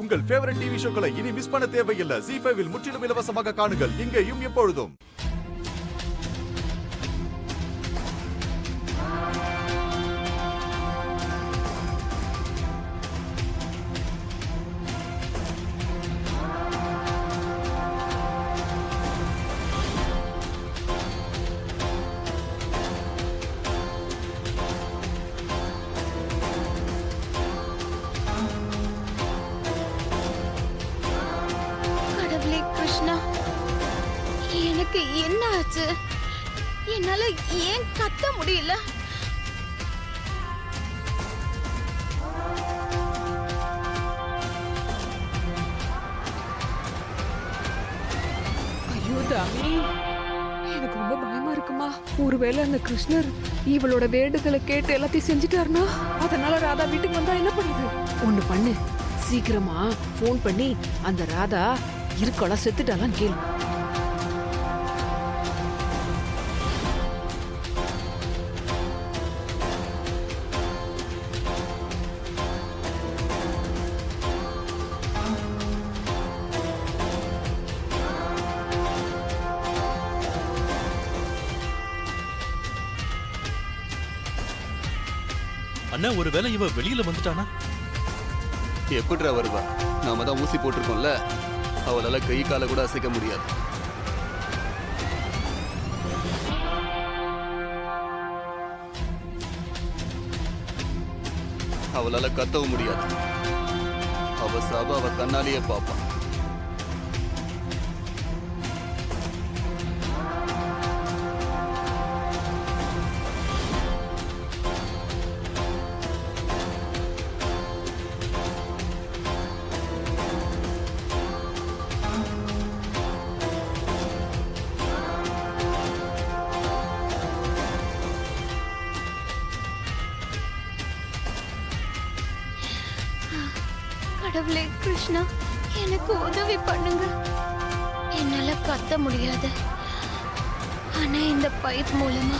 உங்கள் favourite TV ஷோக்களை இனி miss பண்ண தேவையில்லை. ZEE5 இல் முற்றிலும் இலவசமாக காணுங்கள், இங்கேயும் எப்பொழுதும். எனக்கு என்ன ஆச்சு? என்னால ஏன் கத்த முடியல? ஐயோ தாமி, எனக்கு ரொம்ப பயமா இருக்குமா. ஒருவேளை அந்த கிருஷ்ணர் இவளோட வேண்டுதலை கேட்டு எல்லாத்தையும் செஞ்சுட்டாருனா, அதனால ராதா வீட்டுக்கு வந்தா என்ன பண்ணுது? ஒண்ணு பண்ணு, சீக்கிரமா போன் பண்ணி அந்த ராதா இருக்கோளா செத்துட்டாலாம் கேளு. அண்ணா, ஒருவேளை இவ வெளியில வந்துட்டானா? எப்படிடா வருவா? நாம தான் ஊசி போட்டிருக்கோம்ல, அவளால கை கால கூட அசைக்க முடியாது. அவளால கத்தவும் முடியாது. அவ சாப அவ கண்ணாலேயே பாப்பா. கடவுளே கிருஷ்ணா, எனக்கு உதவி பண்ணுங்க. என்னால கத்த முடியாது, ஆனா இந்த பைப் மூலமா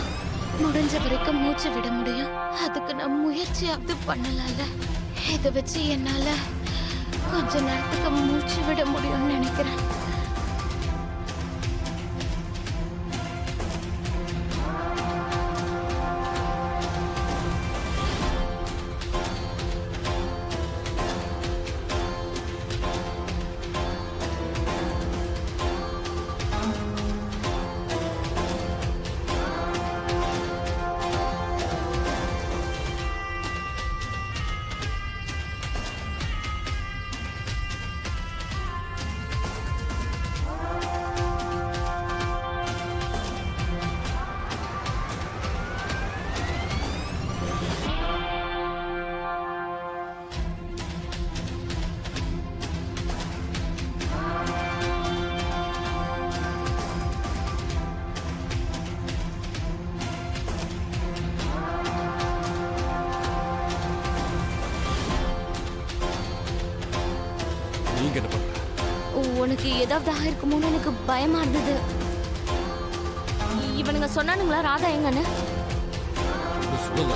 முடிஞ்ச வரைக்கும் மூச்சு விட முடியும். அதுக்கு நான் முயற்சியாவது பண்ணலாம்ல. இதை வச்சு என்னால கொஞ்ச நேரத்துக்கு மூச்சு விட முடியும்னு நினைக்கிறேன். நீங்க என்ன பண்ற? உனக்கு ஏதாவது ஆயிருக்குமோன்னு எனக்கு பயமா இருந்தது. இவனுங்க சொன்னானுங்களா ராதா எங்கன்னு?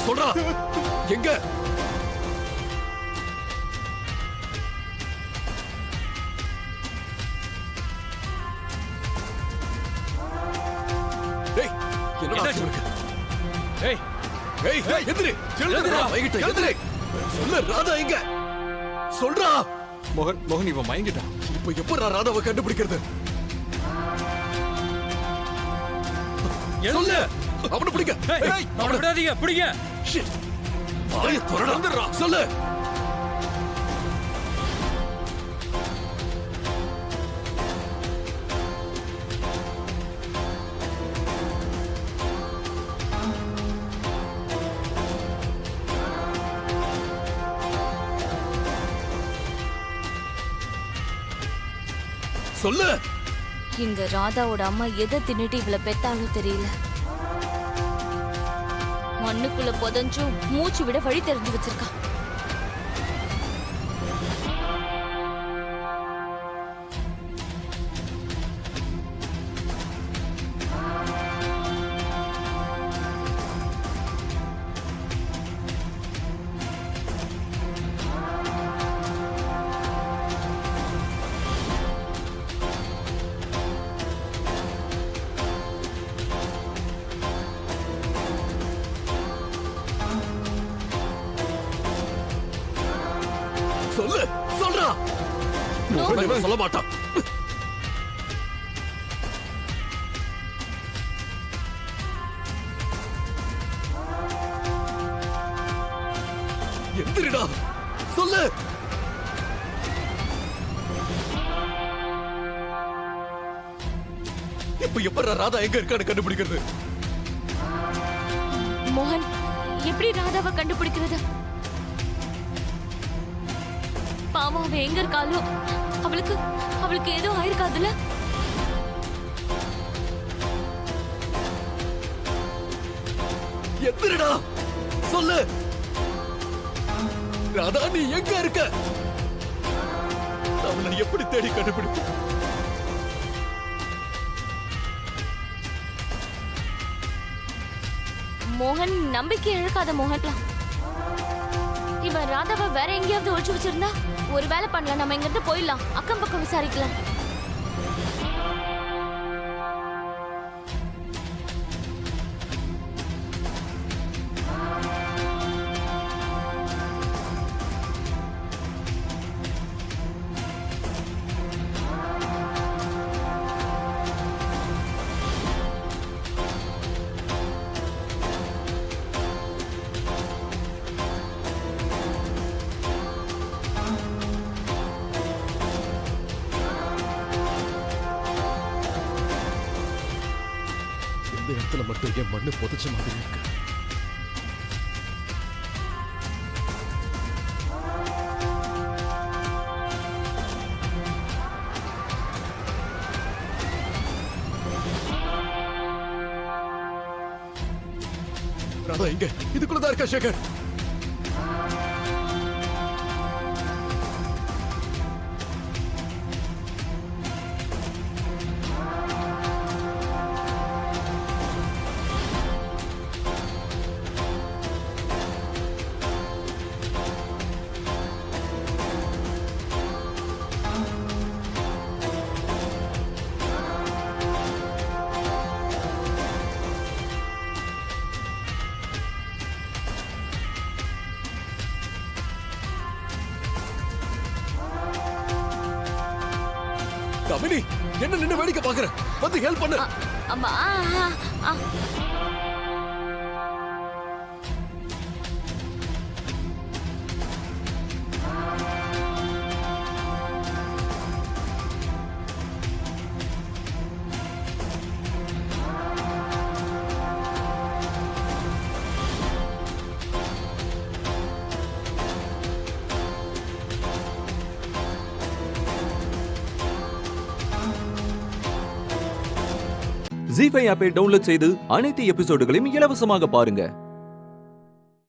சொல்றா, எங்க? டேய், என்னடா ஆச்சு உனக்கு? ஏய் ஏய் ஏய், எந்திரி, எழுந்துடா, வைகிட்ட எந்திரி. சொல்லு, ராதா எங்க? சொல்றா. மோகன் இவன் மயங்கிட்டான். இப்ப எப்படா ராதாவை கண்டுபிடிக்கிறது? சொல்லு, அவனை பிடிக்க. ஏய், அவனை விடாதீங்க, பிடிங்க. ஷிட், வாயை திறடா, சொல்லு. சொல்லு. இங்க ராதாவோட அம்மா எதை தின்னுட்டு இவள பெத்தாலும் தெரியல. மண்ணுக்குள்ள புதஞ்சும் மூச்சு விட வழி தெரிஞ்சு வச்சிருக்கா. மோகன் இவன் சொல்ல மாட்டான். எந்திரிடா, சொல்லு. இப்ப எப்ப ராதா எங்க இருக்கான்னு கண்டுபிடிக்கிறது? மோகன், எப்படி ராதாவை கண்டுபிடிக்கிறது? பாவம், அவ எங்க இருக்காளோ? அவளுக்கு ஏதோ ஆயிருக்காதுல? எந்திரிடா, சொல்லு. ராதா, நீ எங்க இருக்க? அவளை எப்படி தேடி கண்டுபிடிப்ப? மோகன், நம்பிக்கை இழக்காத மோகன். இவன் ராதாவை வேற எங்கேயாவது ஒழிச்சு வச்சிருந்தா ஒரு வேலை பண்ணலாம். நம்ம இங்க இருந்து போயிடலாம், அக்கம் பக்கம் விசாரிக்கலாம். இந்த இடத்துல மட்டும் என் மண்ணு புதைச்ச மாதிரி இருக்கு. ராதா இங்க இதுக்குள்ளதான் இருக்கா சேகர்? கமினி, என்ன நின்னு வேடிக்கை பாக்குற? வந்து ஹெல்ப் பண்ணு. அம்மா, ஜீ5 ஆப்பை டவுன்லோட் செய்து அனைத்து எபிசோடுகளையும் இலவசமாக பாருங்க.